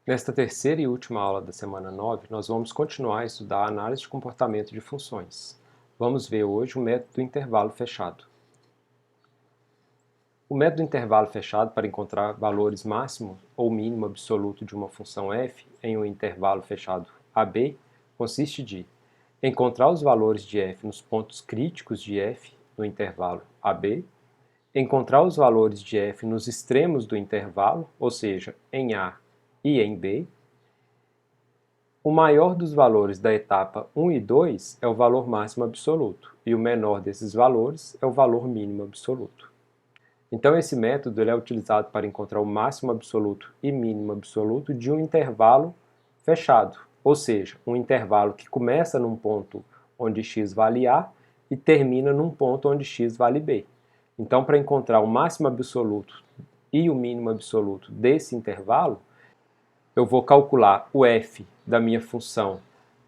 Nesta terceira e última aula da semana 9, nós vamos continuar a estudar a análise de comportamento de funções. Vamos ver hoje o método intervalo fechado. O método intervalo fechado para encontrar valores máximo ou mínimo absoluto de uma função f em um intervalo fechado AB consiste de encontrar os valores de f nos pontos críticos de f no intervalo AB, encontrar os valores de f nos extremos do intervalo, ou seja, em A e em B. O maior dos valores da etapa 1 e 2 é o valor máximo absoluto, e o menor desses valores é o valor mínimo absoluto. Então esse método ele é utilizado para encontrar o máximo absoluto e mínimo absoluto de um intervalo fechado, ou seja, um intervalo que começa num ponto onde x vale A e termina num ponto onde x vale B. Então, para encontrar o máximo absoluto e o mínimo absoluto desse intervalo, eu vou calcular o f da minha função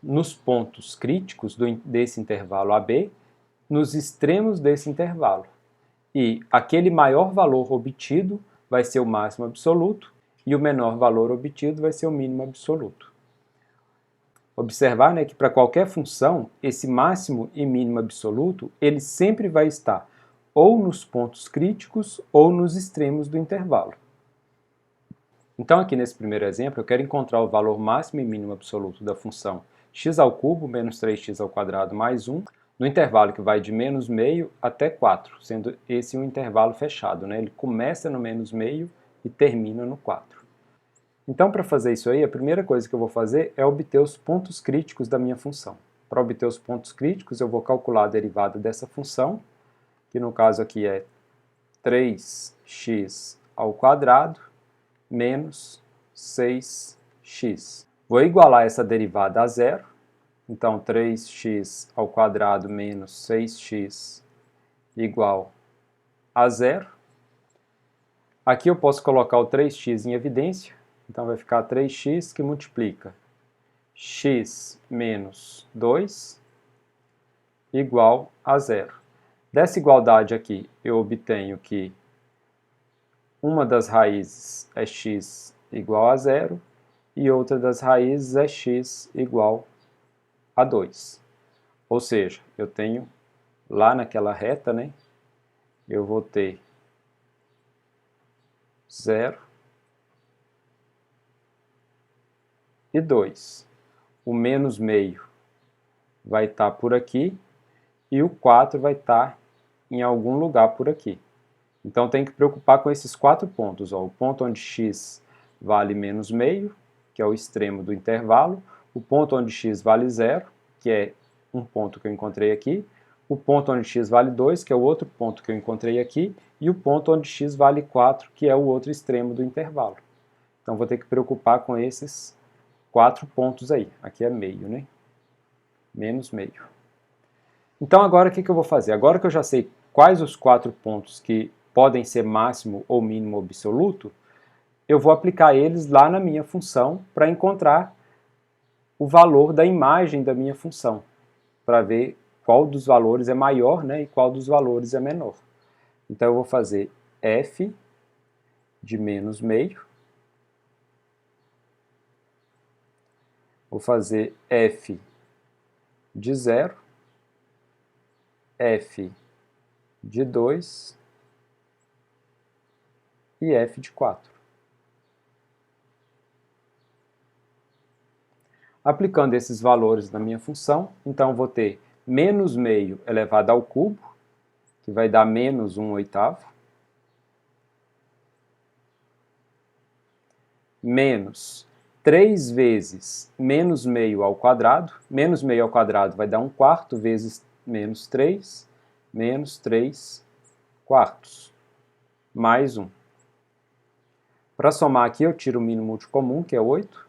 nos pontos críticos desse intervalo AB, nos extremos desse intervalo. E aquele maior valor obtido vai ser o máximo absoluto e o menor valor obtido vai ser o mínimo absoluto. Observar, que para qualquer função, esse máximo e mínimo absoluto, ele sempre vai estar ou nos pontos críticos ou nos extremos do intervalo. Então aqui nesse primeiro exemplo eu quero encontrar o valor máximo e mínimo absoluto da função x ao cubo menos 3x ao quadrado mais 1 no intervalo que vai de menos meio até 4, sendo esse um intervalo fechado, Ele começa no menos meio e termina no 4. Então para fazer isso aí, a primeira coisa que eu vou fazer é obter os pontos críticos da minha função. Para obter os pontos críticos eu vou calcular a derivada dessa função, que no caso aqui é 3x ao quadrado menos 6x. Vou igualar essa derivada a zero, então 3x ao quadrado menos 6x igual a zero. Aqui eu posso colocar o 3x em evidência, então vai ficar 3x que multiplica x menos 2 igual a zero. Dessa igualdade aqui eu obtenho que uma das raízes é x igual a zero e outra das raízes é x igual a 2. Ou seja, eu tenho lá naquela reta, eu vou ter 0 e 2. O menos meio vai estar por aqui e o 4 vai estar em algum lugar por aqui. Então tem que preocupar com esses 4 pontos. O ponto onde x vale menos meio, que é o extremo do intervalo, o ponto onde x vale 0, que é um ponto que eu encontrei aqui, o ponto onde x vale 2, que é o outro ponto que eu encontrei aqui, e o ponto onde x vale 4, que é o outro extremo do intervalo. Então vou ter que preocupar com esses 4 pontos aí. Aqui é meio, Menos meio. Então agora o que eu vou fazer? Agora que eu já sei quais os 4 pontos que podem ser máximo ou mínimo absoluto, eu vou aplicar eles lá na minha função para encontrar o valor da imagem da minha função, para ver qual dos valores é maior, e qual dos valores é menor. Então eu vou fazer f de menos meio, vou fazer f de 0, f de 2 e f de 4. Aplicando esses valores na minha função, então eu vou ter menos meio elevado ao cubo, que vai dar menos 1/8, menos 3 vezes menos meio ao quadrado. Menos meio ao quadrado vai dar 1/4 vezes menos 3, menos 3 quartos, mais 1. Para somar aqui, eu tiro o mínimo múltiplo comum, que é 8.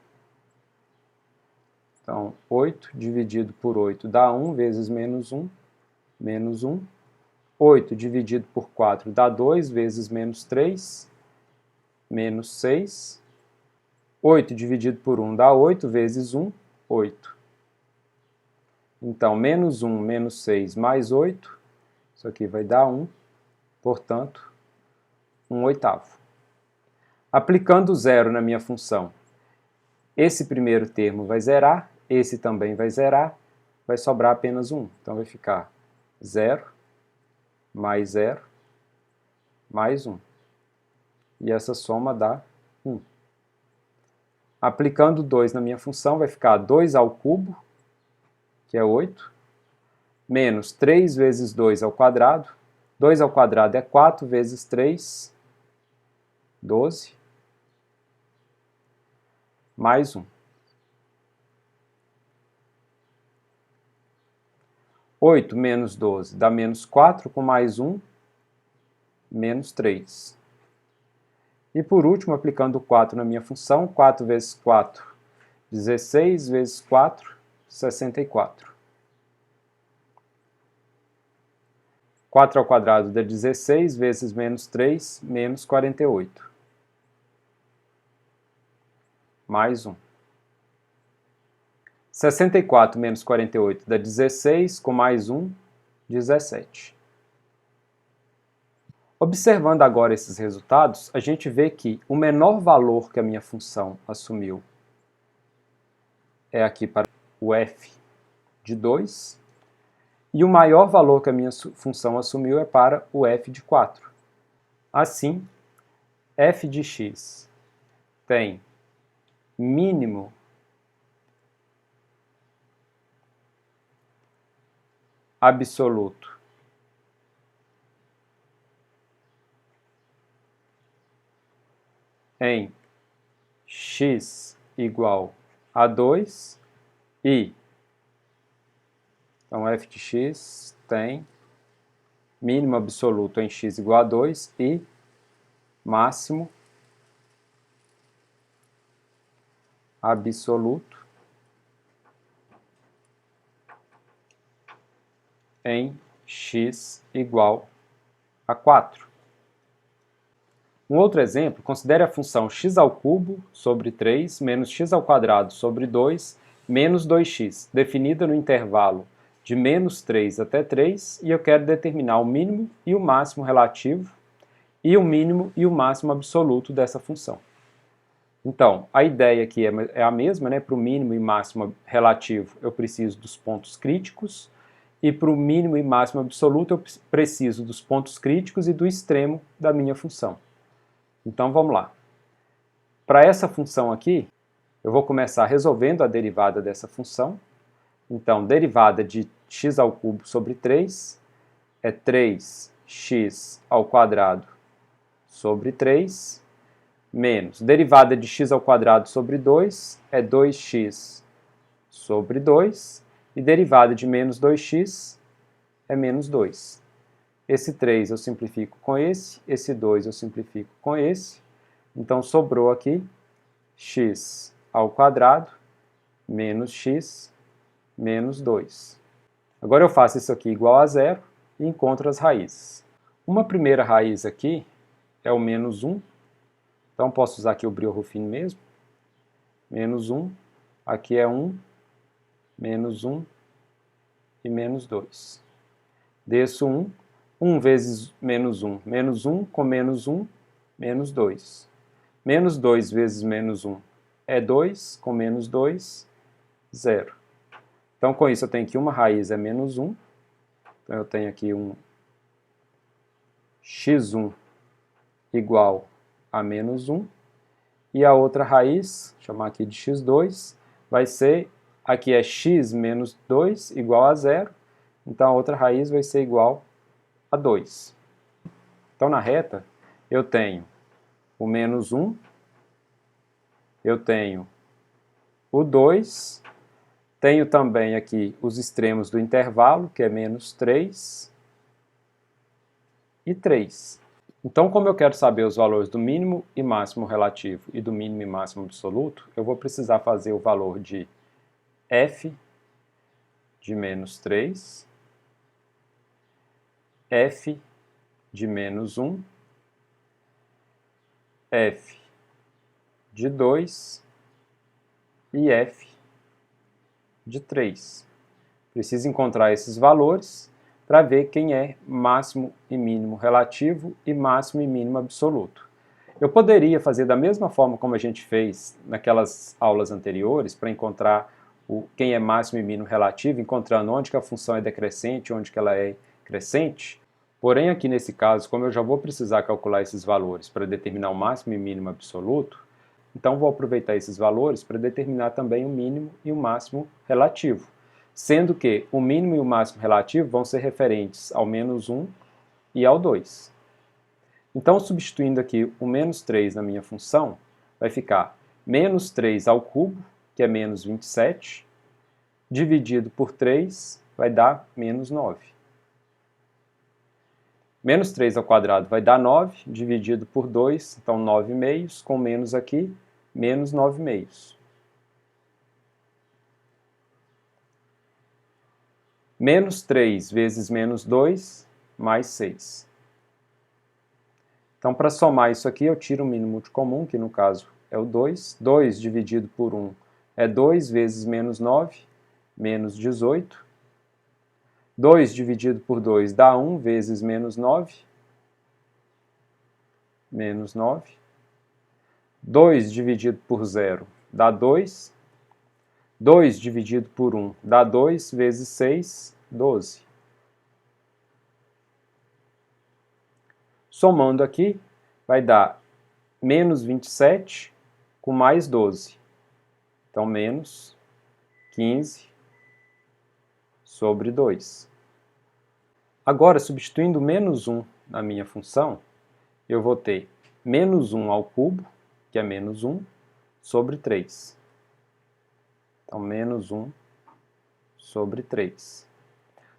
Então, 8 dividido por 8 dá 1 vezes menos 1, menos 1. 8 dividido por 4 dá 2 vezes menos 3, menos 6. 8 dividido por 1 dá 8 vezes 1, 8. Então, menos 1, menos 6, mais 8, isso aqui vai dar 1, portanto, 1/8. Aplicando zero na minha função, Esse primeiro termo vai zerar, esse também vai zerar, vai sobrar apenas 1. Então vai ficar 0, mais 0, mais 1. E essa soma dá 1. Aplicando 2 na minha função, vai ficar 2 ao cubo, que é 8, menos 3 vezes 2 ao quadrado. 2 ao quadrado é 4 vezes 3, 12, mais 1. 8 menos 12 dá menos 4, com mais 1, menos 3. E por último, aplicando 4 na minha função, 4 vezes 4, 16 vezes 4, 64. 4 ao quadrado dá 16 vezes menos 3, menos 48. Mais 1. 64 menos 48 dá 16, com mais 1, 17. Observando agora esses resultados, a gente vê que o menor valor que a minha função assumiu é aqui para o f de 2, e o maior valor que a minha função assumiu é para o f de 4. Assim, f de x tem mínimo absoluto em x igual a 2 e então f de x tem mínimo absoluto em x igual a 2 e máximo absoluto em x igual a 4. Um outro exemplo, considere a função x ao cubo sobre 3 menos x ao quadrado sobre 2 menos 2x, definida no intervalo de menos 3 até 3, e eu quero determinar o mínimo e o máximo relativo e o mínimo e o máximo absoluto dessa função. Então, a ideia aqui é a mesma, né? Para o mínimo e máximo relativo eu preciso dos pontos críticos, e para o mínimo e máximo absoluto eu preciso dos pontos críticos e do extremo da minha função. Então vamos lá. Para essa função aqui, eu vou começar resolvendo a derivada dessa função. Então, derivada de x ao cubo sobre 3 é 3x ao quadrado sobre 3, menos derivada de x ao quadrado sobre 2 é 2x sobre 2, e derivada de menos 2x é menos 2. Esse 3 eu simplifico com esse 2 eu simplifico com esse, então sobrou aqui x ao quadrado menos x menos 2. Agora eu faço isso aqui igual a zero e encontro as raízes. Uma primeira raiz aqui é o menos 1, então posso usar aqui o Brillo Ruffin mesmo. Menos 1, aqui é 1, menos 1 e menos 2. Desço 1, 1 vezes menos 1, menos 1 com menos 1, menos 2. Menos 2 vezes menos 1 é 2, com menos 2, 0. Então, com isso, eu tenho que uma raiz é menos 1. Então, eu tenho aqui um x1 igual a menos 1. E a outra raiz, vou chamar aqui de x2, vai ser, aqui é x menos 2 igual a 0. Então, a outra raiz vai ser igual a 2. Então, na reta, eu tenho o menos 1, eu tenho o 2, tenho também aqui os extremos do intervalo, que é menos 3 e 3. Então, como eu quero saber os valores do mínimo e máximo relativo e do mínimo e máximo absoluto, eu vou precisar fazer o valor de f de menos 3, f de menos 1, f de 2 e f de 3. Preciso encontrar esses valores para ver quem é máximo e mínimo relativo e máximo e mínimo absoluto. Eu poderia fazer da mesma forma como a gente fez naquelas aulas anteriores, para encontrar quem é máximo e mínimo relativo, encontrando onde que a função é decrescente, onde que ela é crescente. Porém, aqui nesse caso, como eu já vou precisar calcular esses valores para determinar o máximo e mínimo absoluto, então vou aproveitar esses valores para determinar também o mínimo e o máximo relativo, sendo que o mínimo e o máximo relativo vão ser referentes ao menos 1 e ao 2. Então, substituindo aqui o menos 3 na minha função, vai ficar menos 3 ao cubo, que é menos 27, dividido por 3 vai dar menos 9. Menos 3 ao quadrado vai dar 9, dividido por 2, então 9 meios, com menos aqui, menos 9 meios. Menos 3 vezes menos 2, mais 6. Então, para somar isso aqui, eu tiro o mínimo de comum, que no caso é o 2. 2 dividido por 1 é 2 vezes menos 9, menos 18. 2 dividido por 2 dá 1 vezes menos 9, menos 9. 2 dividido por 0 dá 2. 2 dividido por 1 dá 2 vezes 6, 12. Somando aqui, vai dar menos 27 com mais 12. Então, menos 15 sobre 2. Agora, substituindo menos 1 na minha função, eu vou ter menos 1 ao cubo, que é menos 1, sobre 3. Então, menos 1 sobre 3.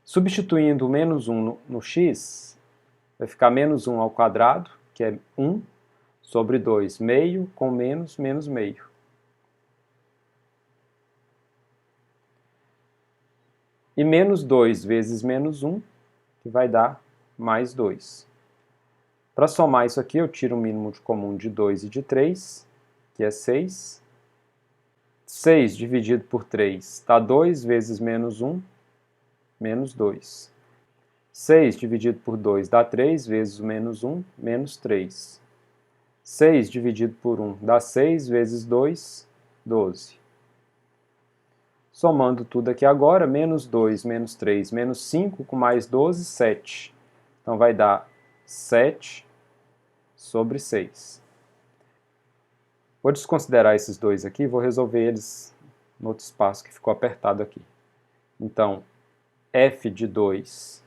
Substituindo o menos 1 no x, vai ficar menos 1 ao quadrado, que é 1, sobre 2, meio, com menos, menos meio. E menos 2 vezes menos 1, que vai dar mais 2. Para somar isso aqui, eu tiro o mínimo de comum de 2 e de 3, que é 6. 6 dividido por 3 dá 2 vezes menos 1, menos 2. 6 dividido por 2 dá 3 vezes menos 1, menos 3. 6 dividido por 1 dá 6 vezes 2, 12. Somando tudo aqui agora, menos 2, menos 3, menos 5, com mais 12, 7. Então vai dar 7 sobre 6. Vou desconsiderar esses dois aqui e vou resolver eles no outro espaço que ficou apertado aqui. Então, f de 2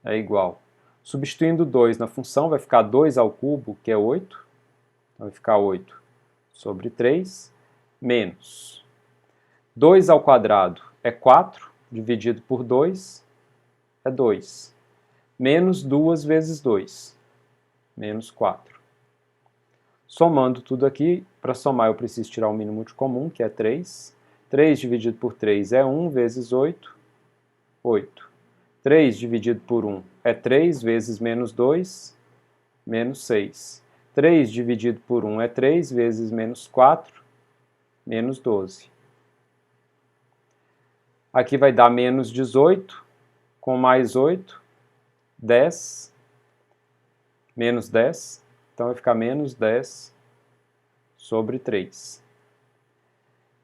é igual. Substituindo 2 na função, vai ficar 2 ao cubo, que é 8. Então vai ficar 8 sobre 3, menos 2 ao quadrado é 4, dividido por 2 é 2. Menos 2 vezes 2, menos 4. Somando tudo aqui, para somar eu preciso tirar o mínimo de comum, que é 3. 3 dividido por 3 é 1 vezes 8, 8. 3 dividido por 1 é 3 vezes menos 2, menos 6. 3 dividido por 1 é 3 vezes menos 4, menos 12. Aqui vai dar menos 18, com mais 8, 10, menos 10. Então vai ficar menos 10 sobre 3.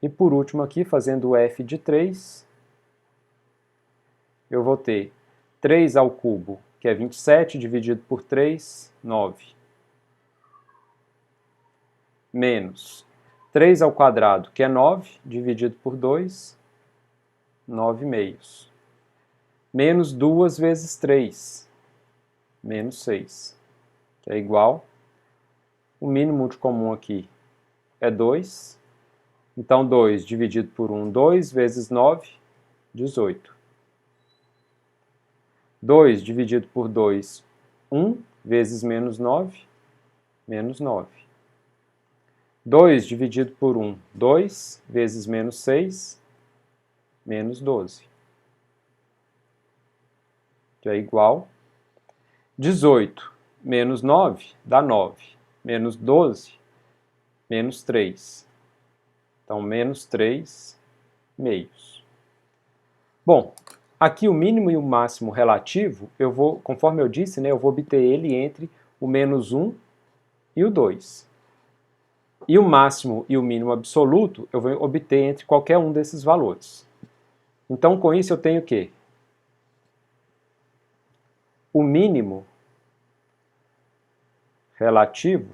E por último aqui, fazendo o f de 3, eu vou ter 3 ao cubo, que é 27, dividido por 3, 9. Menos 3 ao quadrado, que é 9, dividido por 2, 9 meios. Menos 2 vezes 3, menos 6, que é igual. O mínimo de comum aqui é 2. Então, 2 dividido por 1, 2 vezes 9, 18. 2 dividido por 2, 1 vezes menos 9, menos 9. 2 dividido por 1, 2 vezes menos 6, menos 12. Que é igual. 18 menos 9 dá 9. Menos 12, menos 3. Então, menos 3 meios. Bom, aqui o mínimo e o máximo relativo, conforme eu disse, eu vou obter ele entre o menos 1 e o 2. E o máximo e o mínimo absoluto eu vou obter entre qualquer um desses valores. Então, com isso, eu tenho o quê? O mínimo relativo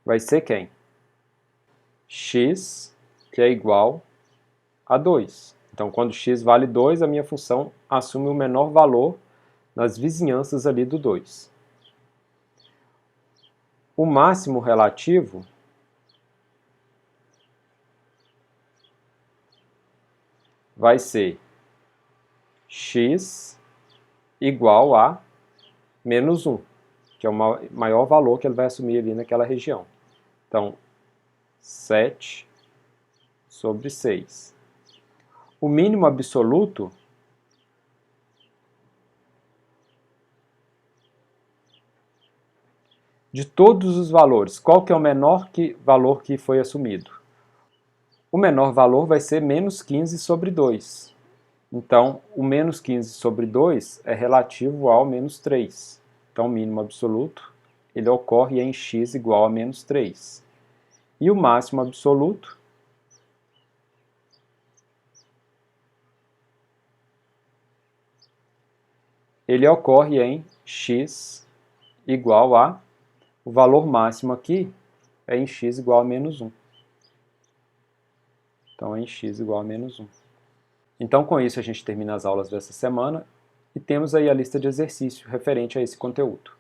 vai ser quem? X, que é igual a 2. Então, quando x vale 2, a minha função assume o menor valor nas vizinhanças ali do 2. O máximo relativo vai ser x igual a menos 1, que é o maior valor que ele vai assumir ali naquela região. Então, 7 sobre 6. O mínimo absoluto de todos os valores, qual que é o menor valor que foi assumido? O menor valor vai ser menos 15 sobre 2. Então, o menos 15 sobre 2 é relativo ao menos 3. Então, o mínimo absoluto ele ocorre em x igual a menos 3. E o máximo absoluto ele ocorre em x igual a, o valor máximo aqui é em x igual a menos 1. Então, é em x igual a menos 1. Então, com isso, a gente termina as aulas dessa semana e temos aí a lista de exercício referente a esse conteúdo.